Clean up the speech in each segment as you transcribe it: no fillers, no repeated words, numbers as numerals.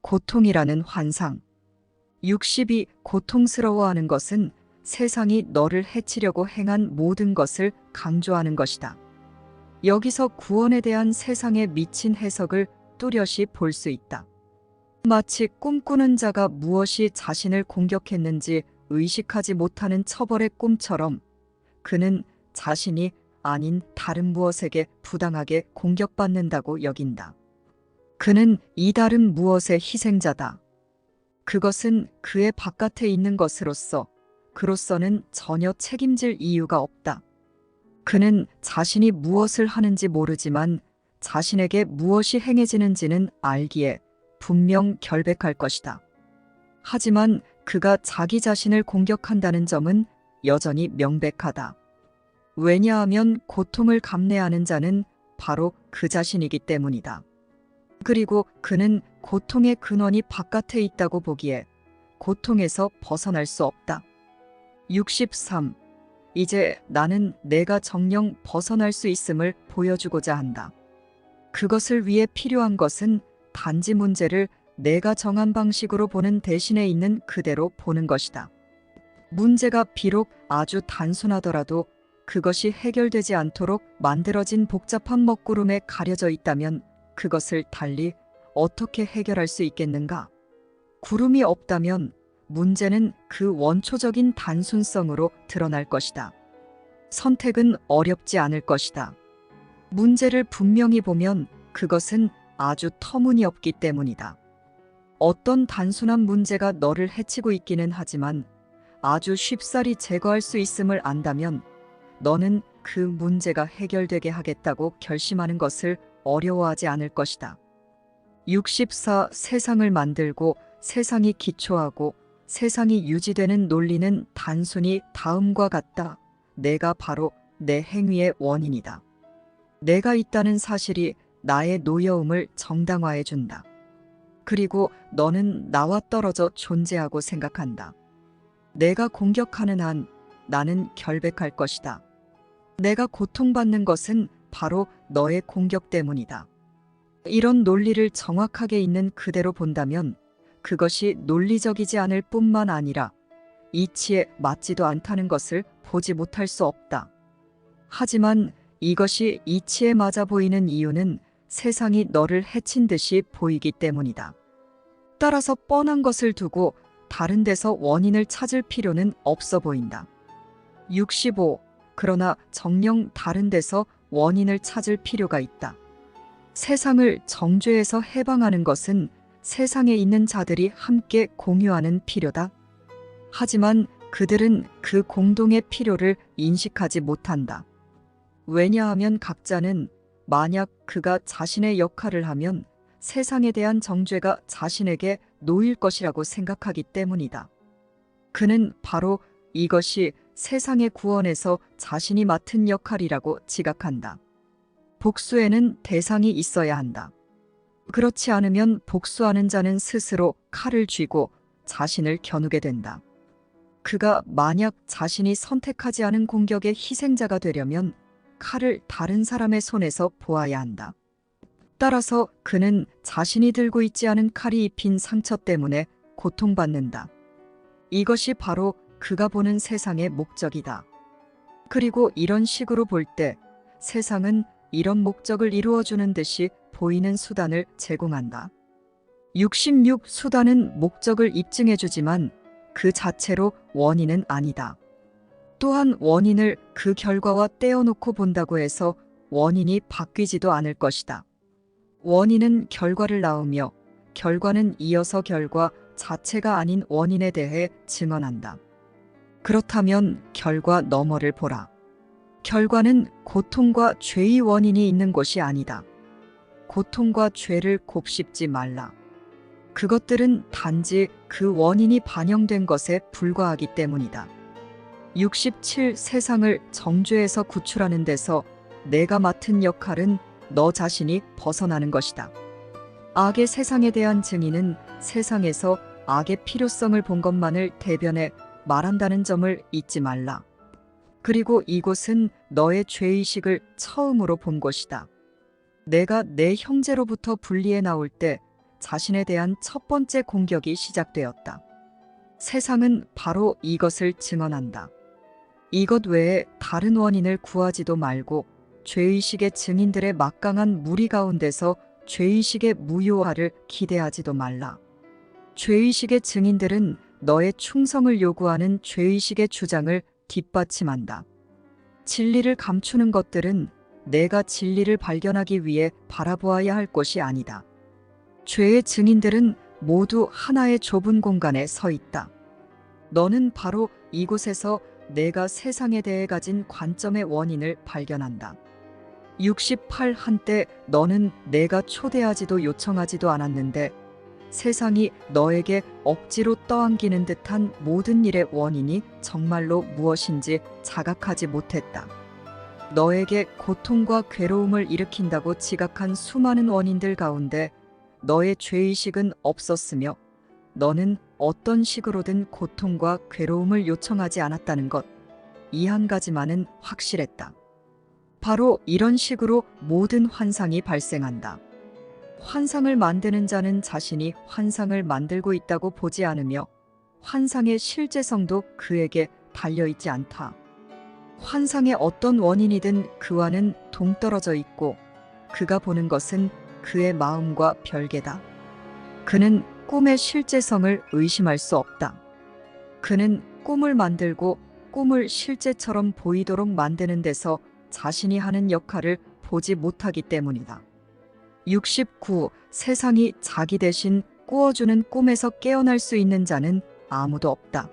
고통이라는 환상. 60이 고통스러워하는 것은 세상이 너를 해치려고 행한 모든 것을 강조하는 것이다. 여기서 구원에 대한 세상의 미친 해석을 뚜렷이 볼 수 있다. 마치 꿈꾸는 자가 무엇이 자신을 공격했는지 의식하지 못하는 처벌의 꿈처럼 그는 자신이 아닌 다른 무엇에게 부당하게 공격받는다고 여긴다. 그는 이 다른 무엇의 희생자다. 그것은 그의 바깥에 있는 것으로서 그로서는 전혀 책임질 이유가 없다. 그는 자신이 무엇을 하는지 모르지만 자신에게 무엇이 행해지는지는 알기에 분명 결백할 것이다. 하지만 그가 자기 자신을 공격한다는 점은 여전히 명백하다. 왜냐하면 고통을 감내하는 자는 바로 그 자신이기 때문이다. 그리고 그는 고통의 근원이 바깥에 있다고 보기에 고통에서 벗어날 수 없다. 63. 이제 나는 내가 정녕 벗어날 수 있음을 보여주고자 한다. 그것을 위해 필요한 것은 단지 문제를 내가 정한 방식으로 보는 대신에 있는 그대로 보는 것이다. 문제가 비록 아주 단순하더라도 그것이 해결되지 않도록 만들어진 복잡한 먹구름에 가려져 있다면 그것을 달리 어떻게 해결할 수 있겠는가? 구름이 없다면 문제는 그 원초적인 단순성으로 드러날 것이다. 선택은 어렵지 않을 것이다. 문제를 분명히 보면 그것은 아주 터무니없기 때문이다. 어떤 단순한 문제가 너를 해치고 있기는 하지만 아주 쉽사리 제거할 수 있음을 안다면 너는 그 문제가 해결되게 하겠다고 결심하는 것을 어려워하지 않을 것이다. 64. 세상을 만들고 세상이 기초하고 세상이 유지되는 논리는 단순히 다음과 같다. 내가 바로 내 행위의 원인이다. 내가 있다는 사실이 나의 노여움을 정당화해 준다. 그리고 너는 나와 떨어져 존재하고 생각한다. 내가 공격하는 한 나는 결백할 것이다. 내가 고통받는 것은 바로 너의 공격 때문이다. 이런 논리를 정확하게 있는 그대로 본다면 그것이 논리적이지 않을 뿐만 아니라 이치에 맞지도 않다는 것을 보지 못할 수 없다. 하지만 이것이 이치에 맞아 보이는 이유는 세상이 너를 해친 듯이 보이기 때문이다. 따라서 뻔한 것을 두고 다른 데서 원인을 찾을 필요는 없어 보인다. 65. 그러나 정녕 다른 데서 원인을 찾을 필요가 있다. 세상을 정죄에서 해방하는 것은 세상에 있는 자들이 함께 공유하는 필요다. 하지만 그들은 그 공동의 필요를 인식하지 못한다. 왜냐하면 각자는 만약 그가 자신의 역할을 하면 세상에 대한 정죄가 자신에게 놓일 것이라고 생각하기 때문이다. 그는 바로 이것이 세상의 구원에서 자신이 맡은 역할이라고 지각한다. 복수에는 대상이 있어야 한다. 그렇지 않으면 복수하는 자는 스스로 칼을 쥐고 자신을 겨누게 된다. 그가 만약 자신이 선택하지 않은 공격의 희생자가 되려면 칼을 다른 사람의 손에서 보아야 한다. 따라서 그는 자신이 들고 있지 않은 칼이 입힌 상처 때문에 고통받는다. 이것이 바로 그가 보는 세상의 목적이다. 그리고 이런 식으로 볼 때 세상은 이런 목적을 이루어주는 듯이 보이는 수단을 제공한다. 66. 수단은 목적을 입증해주지만 그 자체로 원인은 아니다. 또한 원인을 그 결과와 떼어놓고 본다고 해서 원인이 바뀌지도 않을 것이다. 원인은 결과를 낳으며 결과는 이어서 결과 자체가 아닌 원인에 대해 증언한다. 그렇다면 결과 너머를 보라. 결과는 고통과 죄의 원인이 있는 곳이 아니다. 고통과 죄를 곱씹지 말라. 그것들은 단지 그 원인이 반영된 것에 불과하기 때문이다. 67. 세상을 정죄에서 구출하는 데서 내가 맡은 역할은 너 자신이 벗어나는 것이다. 악의 세상에 대한 증인은 세상에서 악의 필요성을 본 것만을 대변해 말한다는 점을 잊지 말라. 그리고 이곳은 너의 죄의식을 처음으로 본 곳이다. 내가 내 형제로부터 분리해 나올 때 자신에 대한 첫 번째 공격이 시작되었다. 세상은 바로 이것을 증언한다. 이것 외에 다른 원인을 구하지도 말고 죄의식의 증인들의 막강한 무리 가운데서 죄의식의 무효화를 기대하지도 말라. 죄의식의 증인들은 너의 충성을 요구하는 죄의식의 주장을 뒷받침한다. 진리를 감추는 것들은 내가 진리를 발견하기 위해 바라보아야 할 것이 아니다. 죄의 증인들은 모두 하나의 좁은 공간에 서 있다. 너는 바로 이곳에서 내가 세상에 대해 가진 관점의 원인을 발견한다. 68 한때 너는 내가 초대하지도 요청하지도 않았는데 세상이 너에게 억지로 떠안기는 듯한 모든 일의 원인이 정말로 무엇인지 자각하지 못했다. 너에게 고통과 괴로움을 일으킨다고 지각한 수많은 원인들 가운데 너의 죄의식은 없었으며 너는 어떤 식으로든 고통과 괴로움을 요청하지 않았다는 것, 이 한 가지만은 확실했다. 바로 이런 식으로 모든 환상이 발생한다. 환상을 만드는 자는 자신이 환상을 만들고 있다고 보지 않으며 환상의 실제성도 그에게 달려있지 않다. 환상의 어떤 원인이든 그와는 동떨어져 있고 그가 보는 것은 그의 마음과 별개다. 그는 꿈의 실제성을 의심할 수 없다. 그는 꿈을 만들고 꿈을 실제처럼 보이도록 만드는 데서 자신이 하는 역할을 보지 못하기 때문이다. 69. 세상이 자기 대신 꾸어주는 꿈에서 깨어날 수 있는 자는 아무도 없다.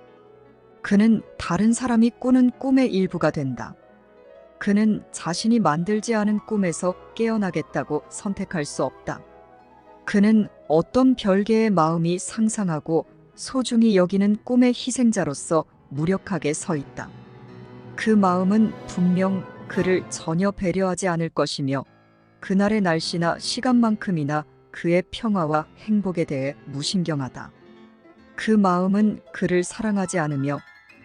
그는 다른 사람이 꾸는 꿈의 일부가 된다. 그는 자신이 만들지 않은 꿈에서 깨어나겠다고 선택할 수 없다. 그는 어떤 별개의 마음이 상상하고 소중히 여기는 꿈의 희생자로서 무력하게 서 있다. 그 마음은 분명 그를 전혀 배려하지 않을 것이며 그날의 날씨나 시간만큼이나 그의 평화와 행복에 대해 무신경하다. 그 마음은 그를 사랑하지 않으며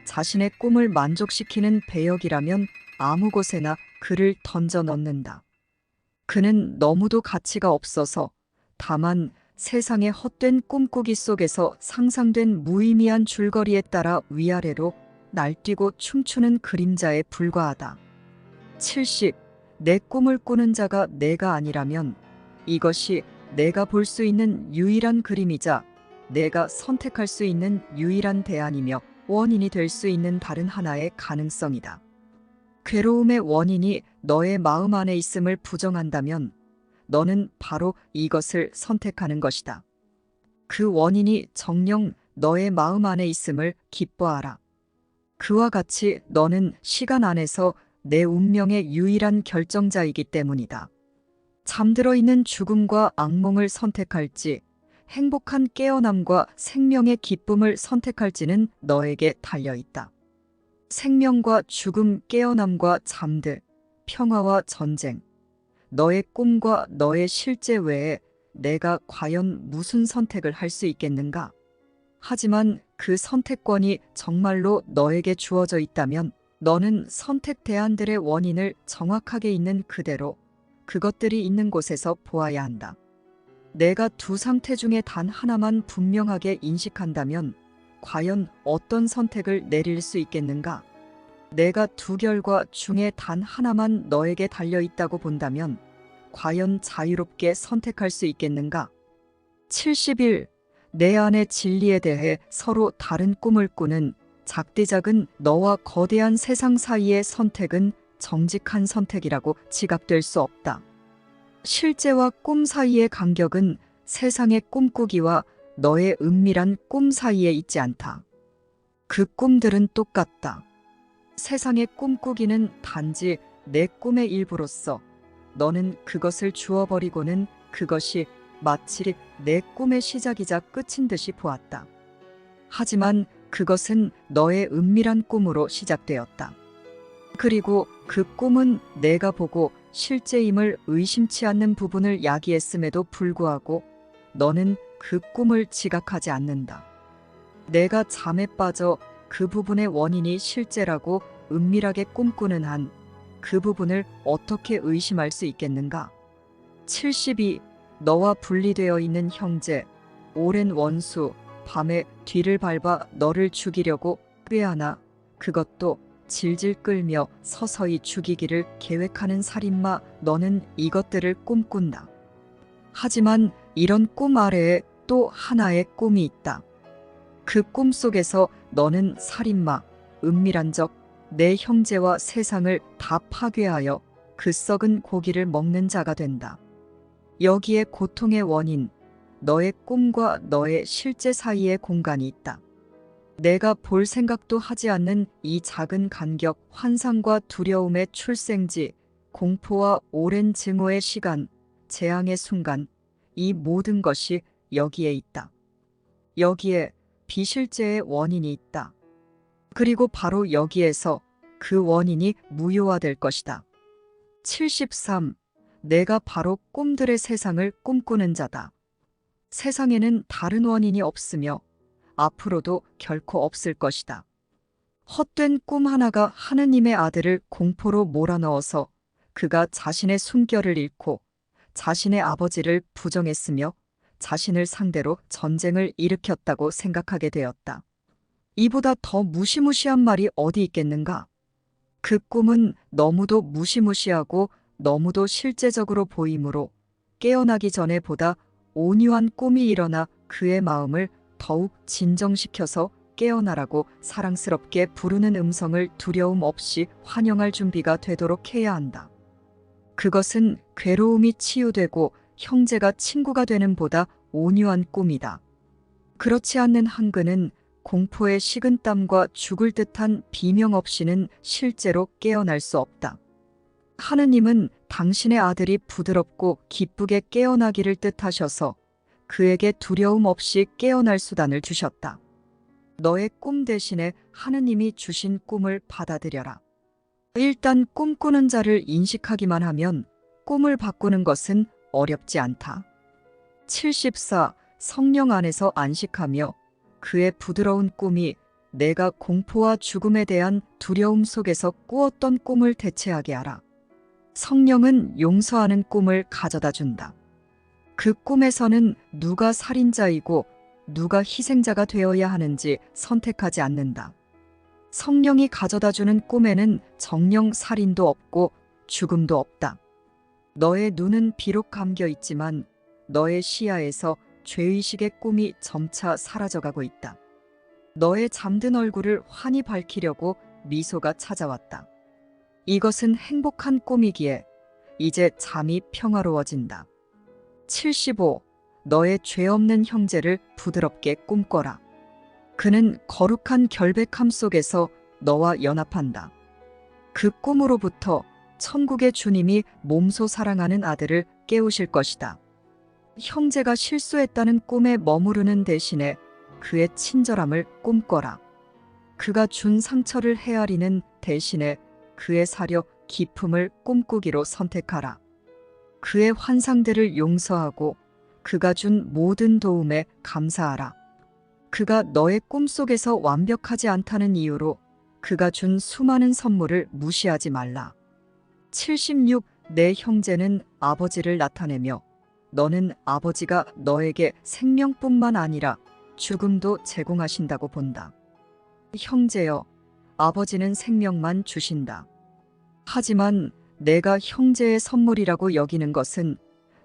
자신의 꿈을 만족시키는 배역이라면 아무 곳에나 그를 던져 넣는다. 그는 너무도 가치가 없어서 다만 세상의 헛된 꿈꾸기 속에서 상상된 무의미한 줄거리에 따라 위아래로 날뛰고 춤추는 그림자에 불과하다. 70. 내 꿈을 꾸는 자가 내가 아니라면 이것이 내가 볼 수 있는 유일한 그림이자 내가 선택할 수 있는 유일한 대안이며 원인이 될 수 있는 다른 하나의 가능성이다. 괴로움의 원인이 너의 마음 안에 있음을 부정한다면 너는 바로 이것을 선택하는 것이다. 그 원인이 정녕 너의 마음 안에 있음을 기뻐하라. 그와 같이 너는 시간 안에서 내 운명의 유일한 결정자이기 때문이다. 잠들어 있는 죽음과 악몽을 선택할지, 행복한 깨어남과 생명의 기쁨을 선택할지는 너에게 달려있다. 생명과 죽음, 깨어남과 잠들, 평화와 전쟁, 너의 꿈과 너의 실제 외에 내가 과연 무슨 선택을 할 수 있겠는가? 하지만 그 선택권이 정말로 너에게 주어져 있다면 너는 선택 대안들의 원인을 정확하게 있는 그대로 그것들이 있는 곳에서 보아야 한다. 내가 두 상태 중에 단 하나만 분명하게 인식한다면 과연 어떤 선택을 내릴 수 있겠는가? 내가 두 결과 중에 단 하나만 너에게 달려 있다고 본다면 과연 자유롭게 선택할 수 있겠는가? 71. 내 안의 진리에 대해 서로 다른 꿈을 꾸는 작디작은 너와 거대한 세상 사이의 선택은 정직한 선택이라고 지각될 수 없다. 실제와 꿈 사이의 간격은 세상의 꿈꾸기와 너의 은밀한 꿈 사이에 있지 않다. 그 꿈들은 똑같다. 세상의 꿈꾸기는 단지 내 꿈의 일부로서 너는 그것을 주워버리고는 그것이 마치 내 꿈의 시작이자 끝인 듯이 보았다. 하지만 그것은 너의 은밀한 꿈으로 시작되었다. 그리고 그 꿈은 내가 보고 실제임을 의심치 않는 부분을 야기했음에도 불구하고 너는 그 꿈을 지각하지 않는다. 내가 잠에 빠져 그 부분의 원인이 실제라고 은밀하게 꿈꾸는 한 그 부분을 어떻게 의심할 수 있겠는가? 72. 너와 분리되어 있는 형제, 오랜 원수, 밤에 뒤를 밟아 너를 죽이려고 꾀하나 그것도 질질 끌며 서서히 죽이기를 계획하는 살인마, 너는 이것들을 꿈꾼다. 하지만 이런 꿈 아래에 또 하나의 꿈이 있다. 그 꿈 속에서 너는 살인마, 은밀한 적, 내 형제와 세상을 다 파괴하여 그 썩은 고기를 먹는 자가 된다. 여기에 고통의 원인, 너의 꿈과 너의 실제 사이의 공간이 있다. 내가 볼 생각도 하지 않는 이 작은 간격, 환상과 두려움의 출생지, 공포와 오랜 증오의 시간, 재앙의 순간, 이 모든 것이 여기에 있다. 여기에 비실제의 원인이 있다. 그리고 바로 여기에서 그 원인이 무효화될 것이다. 73. 내가 바로 꿈들의 세상을 꿈꾸는 자다. 세상에는 다른 원인이 없으며 앞으로도 결코 없을 것이다. 헛된 꿈 하나가 하느님의 아들을 공포로 몰아넣어서 그가 자신의 숨결을 잃고 자신의 아버지를 부정했으며 자신을 상대로 전쟁을 일으켰다고 생각하게 되었다. 이보다 더 무시무시한 말이 어디 있겠는가? 그 꿈은 너무도 무시무시하고 너무도 실제적으로 보이므로 깨어나기 전에 보다 온유한 꿈이 일어나 그의 마음을 더욱 진정시켜서 깨어나라고 사랑스럽게 부르는 음성을 두려움 없이 환영할 준비가 되도록 해야 한다. 그것은 괴로움이 치유되고 형제가 친구가 되는 보다 온유한 꿈이다. 그렇지 않는 한그는 공포의 식은땀과 죽을 듯한 비명 없이는 실제로 깨어날 수 없다. 하느님은 당신의 아들이 부드럽고 기쁘게 깨어나기를 뜻하셔서 그에게 두려움 없이 깨어날 수단을 주셨다. 너의 꿈 대신에 하느님이 주신 꿈을 받아들여라. 일단 꿈꾸는 자를 인식하기만 하면 꿈을 바꾸는 것은 어렵지 않다. 74. 성령 안에서 안식하며 그의 부드러운 꿈이 내가 공포와 죽음에 대한 두려움 속에서 꾸었던 꿈을 대체하게 하라. 성령은 용서하는 꿈을 가져다 준다. 그 꿈에서는 누가 살인자이고 누가 희생자가 되어야 하는지 선택하지 않는다. 성령이 가져다 주는 꿈에는 정령 살인도 없고 죽음도 없다. 너의 눈은 비록 감겨 있지만 너의 시야에서 죄의식의 꿈이 점차 사라져가고 있다. 너의 잠든 얼굴을 환히 밝히려고 미소가 찾아왔다. 이것은 행복한 꿈이기에 이제 잠이 평화로워진다. 75. 너의 죄 없는 형제를 부드럽게 꿈꿔라. 그는 거룩한 결백함 속에서 너와 연합한다. 그 꿈으로부터 천국의 주님이 몸소 사랑하는 아들을 깨우실 것이다. 형제가 실수했다는 꿈에 머무르는 대신에 그의 친절함을 꿈꿔라. 그가 준 상처를 헤아리는 대신에 그의 사려 기품을 꿈꾸기로 선택하라. 그의 환상들을 용서하고 그가 준 모든 도움에 감사하라. 그가 너의 꿈속에서 완벽하지 않다는 이유로 그가 준 수많은 선물을 무시하지 말라. 76. 내 형제는 아버지를 나타내며 너는 아버지가 너에게 생명뿐만 아니라 죽음도 제공하신다고 본다. 형제여, 아버지는 생명만 주신다. 하지만 내가 형제의 선물이라고 여기는 것은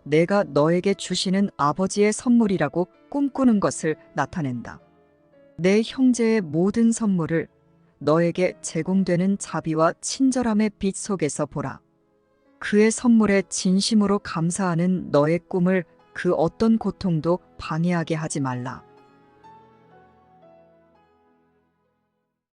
내가 너에게 주시는 아버지의 선물이라고 꿈꾸는 것을 나타낸다. 내 형제의 모든 선물을 너에게 제공되는 자비와 친절함의 빛 속에서 보라. 그의 선물에 진심으로 감사하는 너의 꿈을 그 어떤 고통도 방해하게 하지 말라.